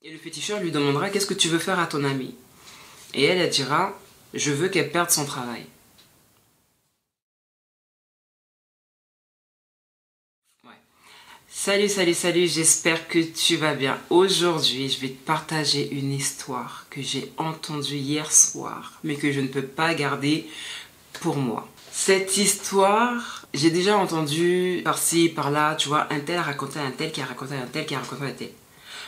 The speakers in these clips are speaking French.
Et le féticheur lui demandera qu'est-ce que tu veux faire à ton amie. Et elle dira je veux qu'elle perde son travail. Ouais. Salut, j'espère que tu vas bien. Aujourd'hui, je vais te partager une histoire que j'ai entendue hier soir, mais que je ne peux pas garder pour moi. Cette histoire, j'ai déjà entendu par-ci, par-là, tu vois, un tel a raconté à un tel, qui a raconté à un tel, qui a raconté à un tel.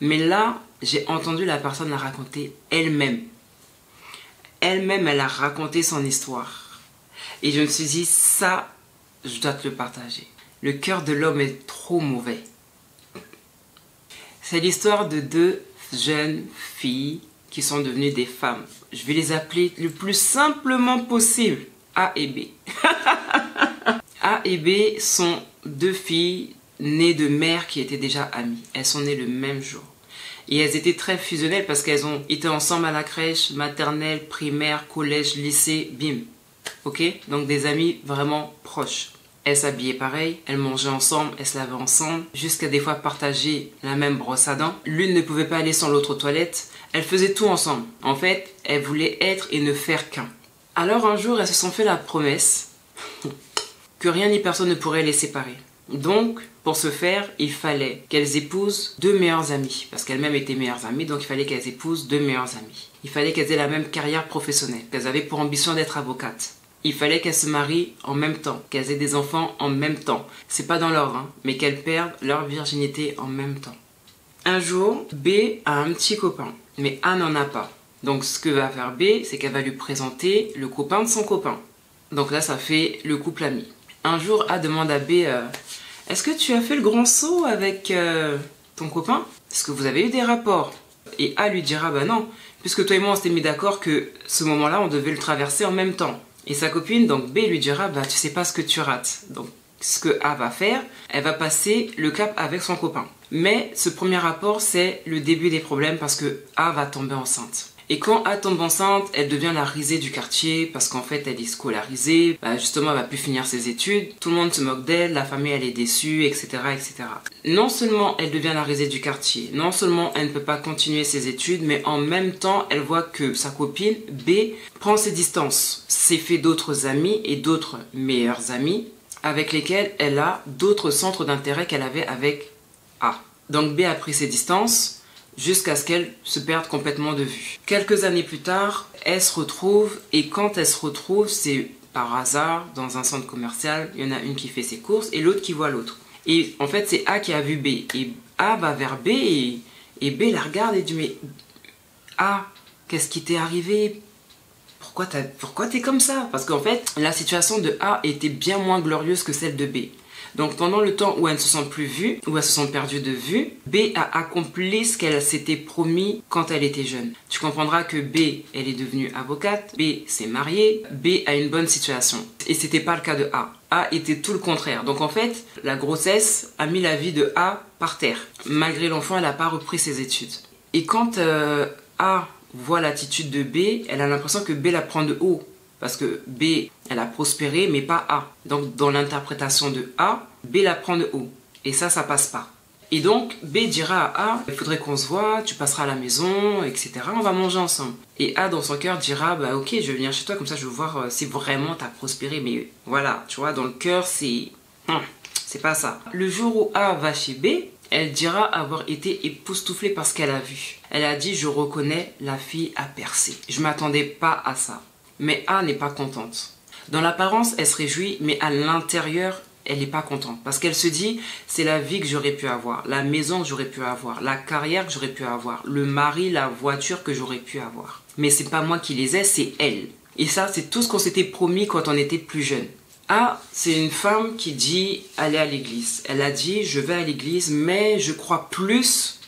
Mais là, j'ai entendu la personne la raconter elle-même. Elle-même, elle a raconté son histoire. Et je me suis dit, ça, je dois te le partager. Le cœur de l'homme est trop mauvais. C'est l'histoire de deux jeunes filles qui sont devenues des femmes. Je vais les appeler le plus simplement possible. A et B. A et B sont deux filles nées de mères qui étaient déjà amies. Elles sont nées le même jour. Et elles étaient très fusionnelles parce qu'elles ont été ensemble à la crèche, maternelle, primaire, collège, lycée, bim. Ok? Donc des amies vraiment proches. Elles s'habillaient pareil, elles mangeaient ensemble, elles se lavaient ensemble, jusqu'à des fois partager la même brosse à dents. L'une ne pouvait pas aller sans l'autre aux toilettes. Elles faisaient tout ensemble. En fait, elles voulaient être et ne faire qu'un. Alors un jour, elles se sont fait la promesse que rien ni personne ne pourrait les séparer. Donc, pour ce faire, il fallait qu'elles épousent deux meilleures amies. Parce qu'elles-mêmes étaient meilleures amies, donc il fallait qu'elles épousent deux meilleures amies. Il fallait qu'elles aient la même carrière professionnelle, qu'elles avaient pour ambition d'être avocates. Il fallait qu'elles se marient en même temps, qu'elles aient des enfants en même temps. C'est pas dans l'ordre, hein, mais qu'elles perdent leur virginité en même temps. Un jour, B a un petit copain, mais A n'en a pas. Donc ce que va faire B, c'est qu'elle va lui présenter le copain de son copain. Donc là, ça fait le couple ami. Un jour, A demande à B, est-ce que tu as fait le grand saut avec ton copain? Est-ce que vous avez eu des rapports? Et A lui dira, bah non, puisque toi et moi on s'était mis d'accord que ce moment-là, on devait le traverser en même temps. Et sa copine, donc B, lui dira, bah tu sais pas ce que tu rates. Donc ce que A va faire, elle va passer le cap avec son copain. Mais ce premier rapport, c'est le début des problèmes parce que A va tomber enceinte. Et quand A tombe enceinte, elle devient la risée du quartier parce qu'en fait elle est scolarisée, justement elle va plus finir ses études, tout le monde se moque d'elle, la famille elle est déçue, etc., etc. Non seulement elle devient la risée du quartier, non seulement elle ne peut pas continuer ses études, mais en même temps elle voit que sa copine B prend ses distances, s'est fait d'autres amis et d'autres meilleurs amis avec lesquels elle a d'autres centres d'intérêt qu'elle avait avec A. Donc B a pris ses distances jusqu'à ce qu'elle se perde complètement de vue. Quelques années plus tard, elle se retrouve et quand elle se retrouve, c'est par hasard dans un centre commercial, il y en a une qui fait ses courses et l'autre qui voit l'autre. Et en fait, c'est A qui a vu B et A va vers B et B la regarde et dit mais A, qu'est-ce qui t'est arrivé? Pourquoi t'es comme ça? Parce qu'en fait, la situation de A était bien moins glorieuse que celle de B. Donc pendant le temps où elles ne se sont plus vues, où elles se sont perdues de vue, B a accompli ce qu'elle s'était promis quand elle était jeune. Tu comprendras que B, elle est devenue avocate, B s'est mariée, B a une bonne situation. Et c'était pas le cas de A. A était tout le contraire. Donc en fait, la grossesse a mis la vie de A par terre. Malgré l'enfant, elle n'a pas repris ses études. Et quand A voit l'attitude de B, elle a l'impression que B la prend de haut. Parce que B, elle a prospéré, mais pas A. Donc, dans l'interprétation de A, B la prend de haut. Et ça passe pas. Et donc, B dira à A, il faudrait qu'on se voit, tu passeras à la maison, etc. On va manger ensemble. Et A, dans son cœur, dira, bah ok, je vais venir chez toi, comme ça je veux voir si vraiment t'as prospéré. Mais voilà, tu vois, dans le cœur, c'est pas ça. Le jour où A va chez B, elle dira avoir été époustouflée par ce qu'elle a vu. Elle a dit, je reconnais, la fille a percé. Je m'attendais pas à ça. Mais A n'est pas contente. Dans l'apparence, elle se réjouit, mais à l'intérieur, elle n'est pas contente. Parce qu'elle se dit, c'est la vie que j'aurais pu avoir, la maison que j'aurais pu avoir, la carrière que j'aurais pu avoir, le mari, la voiture que j'aurais pu avoir. Mais c'est pas moi qui les ai, c'est elle. Et ça, c'est tout ce qu'on s'était promis quand on était plus jeune. A, c'est une femme qui dit aller à l'église. Elle a dit, je vais à l'église, mais je crois plus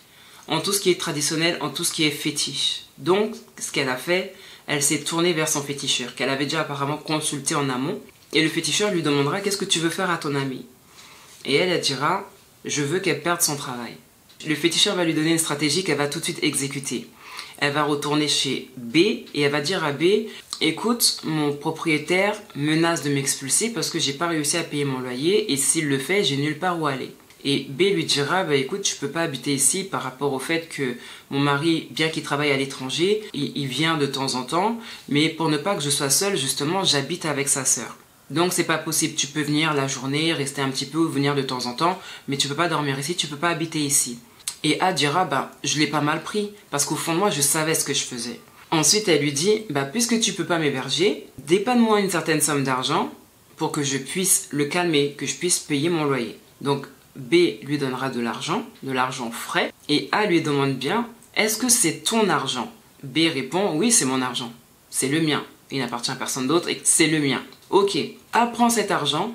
en tout ce qui est traditionnel, en tout ce qui est fétiche. Donc, ce qu'elle a fait, elle s'est tournée vers son féticheur, qu'elle avait déjà apparemment consulté en amont. Et le féticheur lui demandera, qu'est-ce que tu veux faire à ton amie? Et elle dira, je veux qu'elle perde son travail. Le féticheur va lui donner une stratégie qu'elle va tout de suite exécuter. Elle va retourner chez B et elle va dire à B, écoute, mon propriétaire menace de m'expulser parce que j'ai pas réussi à payer mon loyer et s'il le fait, j'ai nulle part où aller. Et B lui dira, bah écoute, je peux pas habiter ici par rapport au fait que mon mari, bien qu'il travaille à l'étranger, il vient de temps en temps, mais pour ne pas que je sois seule, justement, j'habite avec sa sœur. Donc c'est pas possible, tu peux venir la journée, rester un petit peu ou venir de temps en temps, mais tu peux pas dormir ici, tu peux pas habiter ici. Et A dira, bah je l'ai pas mal pris, parce qu'au fond de moi, je savais ce que je faisais. Ensuite, elle lui dit, bah puisque tu peux pas m'héberger, dépanne-moi une certaine somme d'argent pour que je puisse le calmer, que je puisse payer mon loyer. Donc B lui donnera de l'argent frais, et A lui demande bien, est-ce que c'est ton argent? B répond, oui c'est mon argent, c'est le mien, il n'appartient à personne d'autre et c'est le mien. Ok, A prend cet argent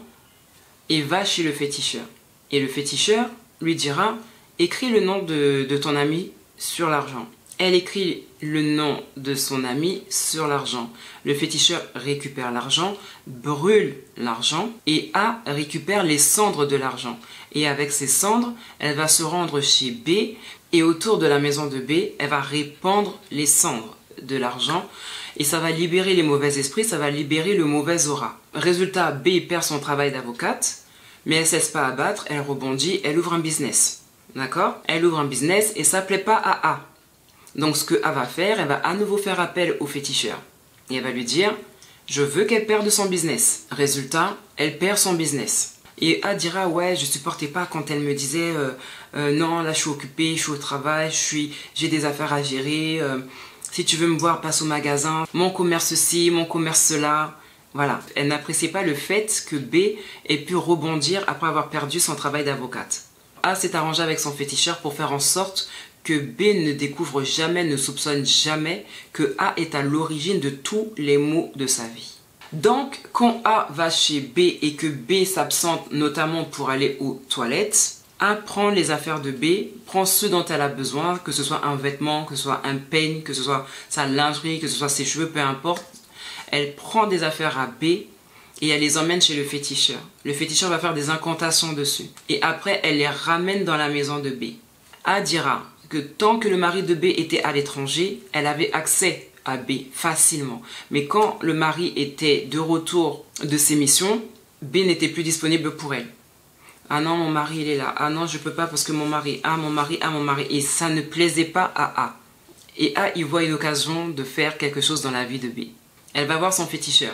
et va chez le féticheur. Et le féticheur lui dira, écris le nom de ton ami sur l'argent. Elle écrit le nom de son ami sur l'argent. Le féticheur récupère l'argent, brûle l'argent et A récupère les cendres de l'argent. Et avec ces cendres, elle va se rendre chez B et autour de la maison de B, elle va répandre les cendres de l'argent et ça va libérer les mauvais esprits, ça va libérer le mauvais aura. Résultat, B perd son travail d'avocate, mais elle ne cesse pas à battre, elle rebondit, elle ouvre un business. D'accord? Elle ouvre un business et ça ne plaît pas à A. Donc ce que A va faire, elle va à nouveau faire appel au féticheur. Et elle va lui dire, je veux qu'elle perde son business. Résultat, elle perd son business. Et A dira, ouais, je supportais pas quand elle me disait, non, là je suis occupée, je suis au travail, j'ai des affaires à gérer, si tu veux me voir, passe au magasin, mon commerce ci, mon commerce là. Voilà, elle n'appréciait pas le fait que B ait pu rebondir après avoir perdu son travail d'avocate. A s'est arrangé avec son féticheur pour faire en sorte que B ne découvre jamais, ne soupçonne jamais que A est à l'origine de tous les maux de sa vie. Donc, quand A va chez B et que B s'absente notamment pour aller aux toilettes, A prend les affaires de B, prend ce dont elle a besoin, que ce soit un vêtement, que ce soit un peigne, que ce soit sa lingerie, que ce soit ses cheveux, peu importe. Elle prend des affaires à B et elle les emmène chez le féticheur. Le féticheur va faire des incantations dessus. Et après, elle les ramène dans la maison de B. A dira que tant que le mari de B était à l'étranger, elle avait accès à B facilement. Mais quand le mari était de retour de ses missions, B n'était plus disponible pour elle. Ah non, mon mari, il est là. Ah non, je peux pas parce que mon mari. Ah, mon mari, ah, mon mari. Et ça ne plaisait pas à A. Et A, il voit une occasion de faire quelque chose dans la vie de B. Elle va voir son féticheur.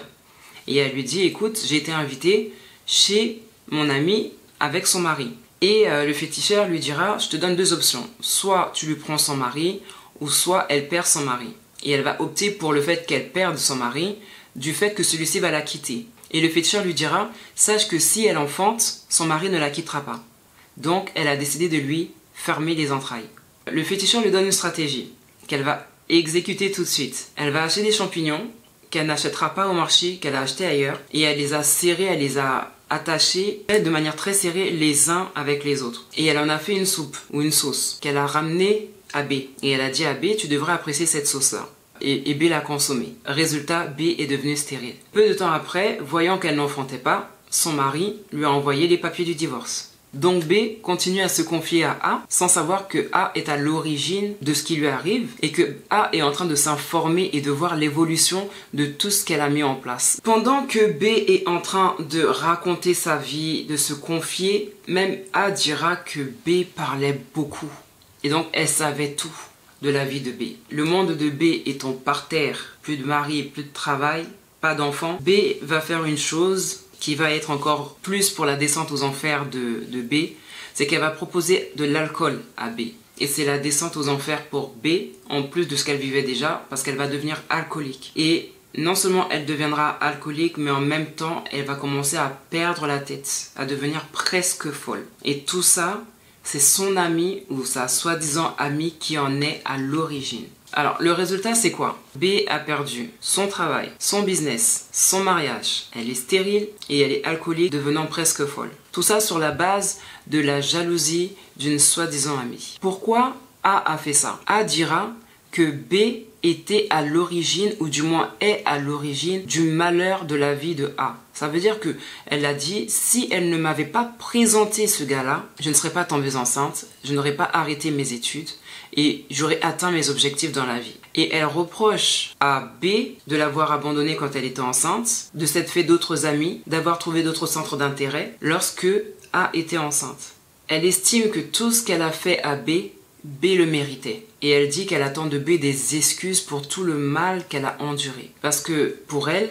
Et elle lui dit, écoute, j'ai été invitée chez mon ami avec son mari. Et le féticheur lui dira, je te donne deux options. Soit tu lui prends son mari, ou soit elle perd son mari. Et elle va opter pour le fait qu'elle perde son mari, du fait que celui-ci va la quitter. Et le féticheur lui dira, sache que si elle enfante, son mari ne la quittera pas. Donc elle a décidé de lui fermer les entrailles. Le féticheur lui donne une stratégie qu'elle va exécuter tout de suite. Elle va acheter des champignons qu'elle n'achètera pas au marché, qu'elle a acheté ailleurs. Et elle les a serrés, elle les a attachés de manière très serrée les uns avec les autres. Et elle en a fait une soupe ou une sauce qu'elle a ramenée à B. Et elle a dit à B, tu devrais apprécier cette sauce-là. Et B l'a consommée. Résultat, B est devenue stérile. Peu de temps après, voyant qu'elle n'enfantait pas, son mari lui a envoyé les papiers du divorce. Donc B continue à se confier à A sans savoir que A est à l'origine de ce qui lui arrive et que A est en train de s'informer et de voir l'évolution de tout ce qu'elle a mis en place. Pendant que B est en train de raconter sa vie, de se confier, même A dira que B parlait beaucoup. Et donc elle savait tout de la vie de B. Le monde de B étant par terre, plus de mari, plus de travail, pas d'enfants, B va faire une chose qui va être encore plus pour la descente aux enfers de B, c'est qu'elle va proposer de l'alcool à B. Et c'est la descente aux enfers pour B, en plus de ce qu'elle vivait déjà, parce qu'elle va devenir alcoolique. Et non seulement elle deviendra alcoolique, mais en même temps, elle va commencer à perdre la tête, à devenir presque folle. Et tout ça, c'est son ami ou sa soi-disant amie qui en est à l'origine. Alors, le résultat, c'est quoi? B a perdu son travail, son business, son mariage. Elle est stérile et elle est alcoolique, devenant presque folle. Tout ça sur la base de la jalousie d'une soi-disant amie. Pourquoi A a fait ça? A dira que B était à l'origine, ou du moins est à l'origine, du malheur de la vie de A. Ça veut dire que elle a dit, si elle ne m'avait pas présenté ce gars-là, je ne serais pas tombée enceinte, je n'aurais pas arrêté mes études et j'aurais atteint mes objectifs dans la vie. Et elle reproche à B de l'avoir abandonnée quand elle était enceinte, de s'être fait d'autres amis, d'avoir trouvé d'autres centres d'intérêt lorsque A était enceinte. Elle estime que tout ce qu'elle a fait à B, B le méritait. Et elle dit qu'elle attend de B des excuses pour tout le mal qu'elle a enduré. Parce que pour elle,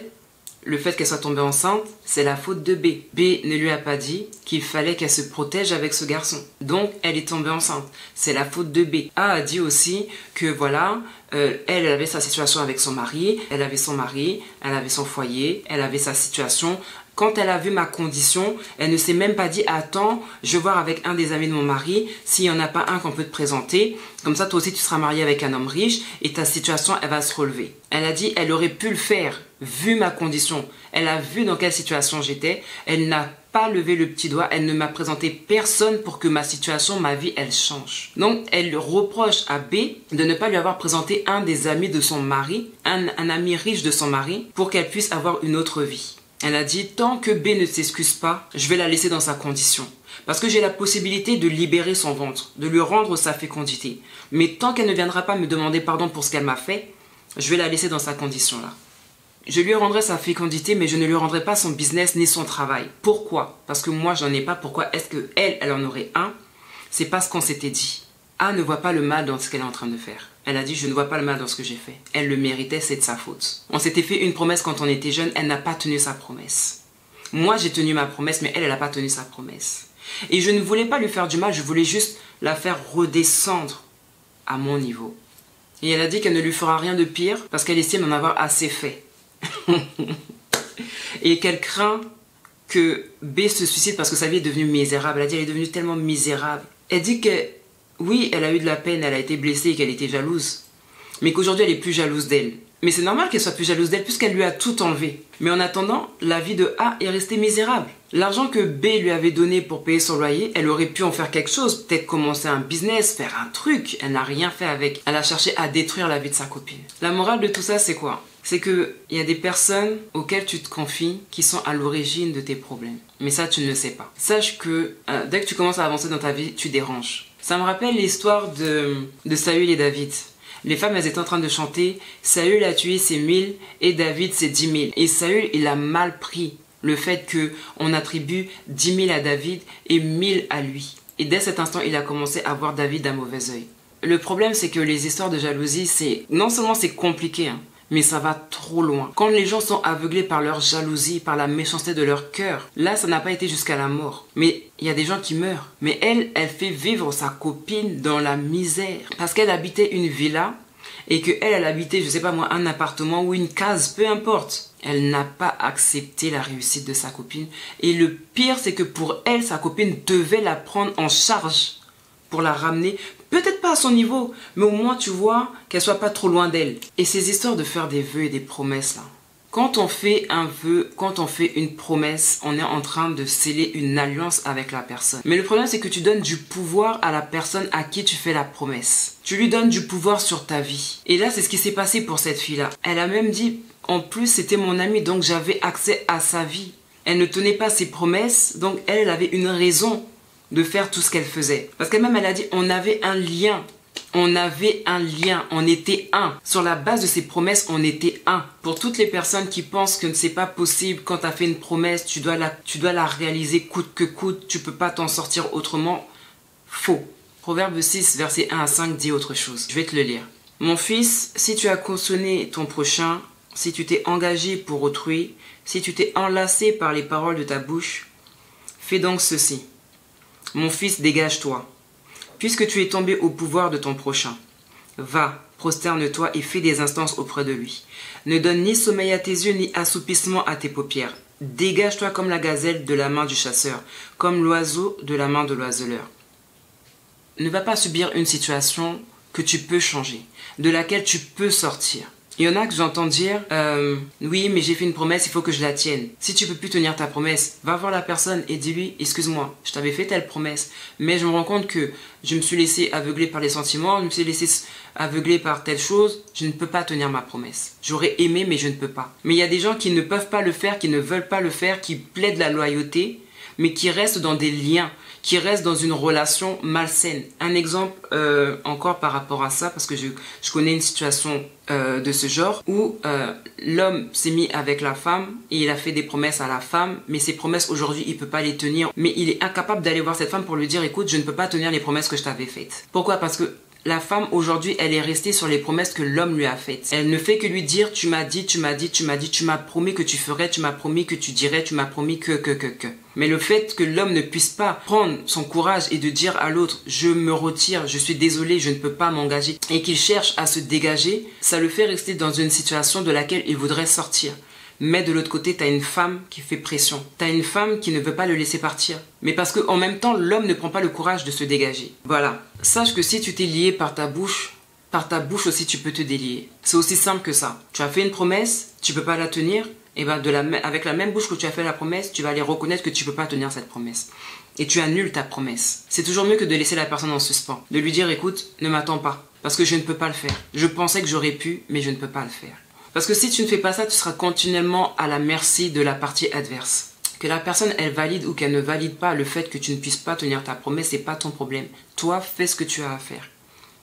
le fait qu'elle soit tombée enceinte, c'est la faute de B. B ne lui a pas dit qu'il fallait qu'elle se protège avec ce garçon. Donc, elle est tombée enceinte. C'est la faute de B. A a dit aussi que voilà, elle avait sa situation avec son mari, elle avait son mari, elle avait son foyer, elle avait sa situation. Quand elle a vu ma condition, elle ne s'est même pas dit « Attends, je vais voir avec un des amis de mon mari s'il n'y en a pas un qu'on peut te présenter. Comme ça, toi aussi, tu seras marié avec un homme riche et ta situation, elle va se relever. » Elle a dit « Elle aurait pu le faire, vu ma condition. Elle a vu dans quelle situation j'étais. Elle n'a pas levé le petit doigt. Elle ne m'a présenté personne pour que ma situation, ma vie, elle change. » Donc, elle reproche à B de ne pas lui avoir présenté un des amis de son mari, un ami riche de son mari, pour qu'elle puisse avoir une autre vie. Elle a dit, tant que B ne s'excuse pas, je vais la laisser dans sa condition. Parce que j'ai la possibilité de libérer son ventre, de lui rendre sa fécondité. Mais tant qu'elle ne viendra pas me demander pardon pour ce qu'elle m'a fait, je vais la laisser dans sa condition là. Je lui rendrai sa fécondité, mais je ne lui rendrai pas son business ni son travail. Pourquoi? Parce que moi, j'en ai pas. Pourquoi est-ce qu'elle, elle en aurait un? C'est parce qu'on s'était dit. A ne voit pas le mal dans ce qu'elle est en train de faire. Elle a dit, je ne vois pas le mal dans ce que j'ai fait. Elle le méritait, c'est de sa faute. On s'était fait une promesse quand on était jeune, elle n'a pas tenu sa promesse. Moi, j'ai tenu ma promesse, mais elle n'a pas tenu sa promesse. Et je ne voulais pas lui faire du mal, je voulais juste la faire redescendre à mon niveau. Et elle a dit qu'elle ne lui fera rien de pire, parce qu'elle estime en avoir assez fait. Et qu'elle craint que B se suicide parce que sa vie est devenue misérable. Elle a dit, elle est devenue tellement misérable. Elle dit que oui, elle a eu de la peine, elle a été blessée et qu'elle était jalouse. Mais qu'aujourd'hui, elle est plus jalouse d'elle. Mais c'est normal qu'elle soit plus jalouse d'elle puisqu'elle lui a tout enlevé. Mais en attendant, la vie de A est restée misérable. L'argent que B lui avait donné pour payer son loyer, elle aurait pu en faire quelque chose. Peut-être commencer un business, faire un truc. Elle n'a rien fait avec. Elle a cherché à détruire la vie de sa copine. La morale de tout ça, c'est quoi? C'est qu'il y a des personnes auxquelles tu te confies qui sont à l'origine de tes problèmes. Mais ça, tu ne le sais pas. Sache que dès que tu commences à avancer dans ta vie, tu déranges. Ça me rappelle l'histoire de Saül et David. Les femmes, elles étaient en train de chanter « Saül a tué ses 1000 et David ses 10 000 ». Et Saül, il a mal pris le fait qu'on attribue 10 000 à David et 1000 à lui. Et dès cet instant, il a commencé à voir David d'un mauvais œil. Le problème, c'est que les histoires de jalousie, non seulement c'est compliqué, hein, mais ça va trop loin. Quand les gens sont aveuglés par leur jalousie, par la méchanceté de leur cœur, là, ça n'a pas été jusqu'à la mort. Mais il y a des gens qui meurent. Mais elle fait vivre sa copine dans la misère. Parce qu'elle habitait une villa et qu'elle habitait, je sais pas moi, un appartement ou une case, peu importe. Elle n'a pas accepté la réussite de sa copine. Et le pire, c'est que pour elle, sa copine devait la prendre en charge pour la ramener. Peut-être pas à son niveau, mais au moins, tu vois, qu'elle soit pas trop loin d'elle. Et ces histoires de faire des vœux et des promesses, là. Quand on fait un vœu, quand on fait une promesse, on est en train de sceller une alliance avec la personne. Mais le problème, c'est que tu donnes du pouvoir à la personne à qui tu fais la promesse. Tu lui donnes du pouvoir sur ta vie. Et là, c'est ce qui s'est passé pour cette fille-là. Elle a même dit, en plus, c'était mon amie, donc j'avais accès à sa vie. Elle ne tenait pas ses promesses, donc elle avait une raison de faire tout ce qu'elle faisait. Parce qu'elle-même, elle a dit, on avait un lien. On avait un lien, on était un. Sur la base de ces promesses, on était un. Pour toutes les personnes qui pensent que c'est pas possible, quand tu as fait une promesse, tu dois la réaliser coûte que coûte, tu peux pas t'en sortir autrement. Faux. Proverbe 6, versets 1 à 5 dit autre chose. Je vais te le lire. Mon fils, si tu as cautionné ton prochain, si tu t'es engagé pour autrui, si tu t'es enlacé par les paroles de ta bouche, fais donc ceci. Mon fils, dégage-toi. Puisque tu es tombé au pouvoir de ton prochain, va, prosterne-toi et fais des instances auprès de lui. Ne donne ni sommeil à tes yeux, ni assoupissement à tes paupières. Dégage-toi comme la gazelle de la main du chasseur, comme l'oiseau de la main de l'oiseleur. Ne va pas subir une situation que tu peux changer, de laquelle tu peux sortir. Il y en a que j'entends dire oui, mais j'ai fait une promesse, il faut que je la tienne. Si tu peux plus tenir ta promesse, va voir la personne et dis-lui, excuse-moi, je t'avais fait telle promesse, mais je me rends compte que je me suis laissé aveugler par les sentiments, je me suis laissé aveugler par telle chose, je ne peux pas tenir ma promesse. J'aurais aimé, mais je ne peux pas. Mais il y a des gens qui ne peuvent pas le faire, qui ne veulent pas le faire, qui plaident la loyauté, mais qui reste dans des liens, qui reste dans une relation malsaine. Un exemple encore par rapport à ça, parce que je connais une situation de ce genre où l'homme s'est mis avec la femme et il a fait des promesses à la femme, mais ces promesses aujourd'hui il peut pas les tenir, mais il est incapable d'aller voir cette femme pour lui dire écoute, je ne peux pas tenir les promesses que je t'avais faites. Pourquoi? Parce que la femme aujourd'hui elle est restée sur les promesses que l'homme lui a faites. Elle ne fait que lui dire tu m'as dit, tu m'as dit, tu m'as dit, tu m'as promis que tu ferais, tu m'as promis que tu dirais, tu m'as promis que. Mais le fait que l'homme ne puisse pas prendre son courage et de dire à l'autre je me retire, je suis désolé, je ne peux pas m'engager, et qu'il cherche à se dégager, ça le fait rester dans une situation de laquelle il voudrait sortir. Mais de l'autre côté, tu as une femme qui fait pression. Tu as une femme qui ne veut pas le laisser partir. Mais parce qu'en même temps, l'homme ne prend pas le courage de se dégager. Voilà. Sache que si tu t'es lié par ta bouche aussi tu peux te délier. C'est aussi simple que ça. Tu as fait une promesse, tu peux pas la tenir, et ben avec la même bouche que tu as fait la promesse, tu vas aller reconnaître que tu peux pas tenir cette promesse. Et tu annules ta promesse. C'est toujours mieux que de laisser la personne en suspens. De lui dire écoute, ne m'attends pas. Parce que je ne peux pas le faire. Je pensais que j'aurais pu, mais je ne peux pas le faire. Parce que si tu ne fais pas ça, tu seras continuellement à la merci de la partie adverse. Que la personne, elle valide ou qu'elle ne valide pas le fait que tu ne puisses pas tenir ta promesse, c'est pas ton problème. Toi, fais ce que tu as à faire.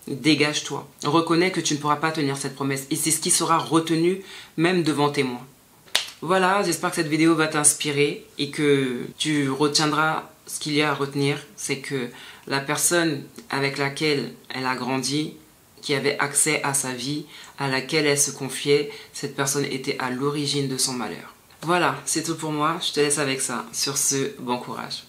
Dégage-toi. Reconnais que tu ne pourras pas tenir cette promesse. Et c'est ce qui sera retenu même devant témoin. Voilà, j'espère que cette vidéo va t'inspirer et que tu retiendras ce qu'il y a à retenir. C'est que la personne avec laquelle elle a grandi, qui avait accès à sa vie, à laquelle elle se confiait, cette personne était à l'origine de son malheur. Voilà, c'est tout pour moi. Je te laisse avec ça. Sur ce, bon courage.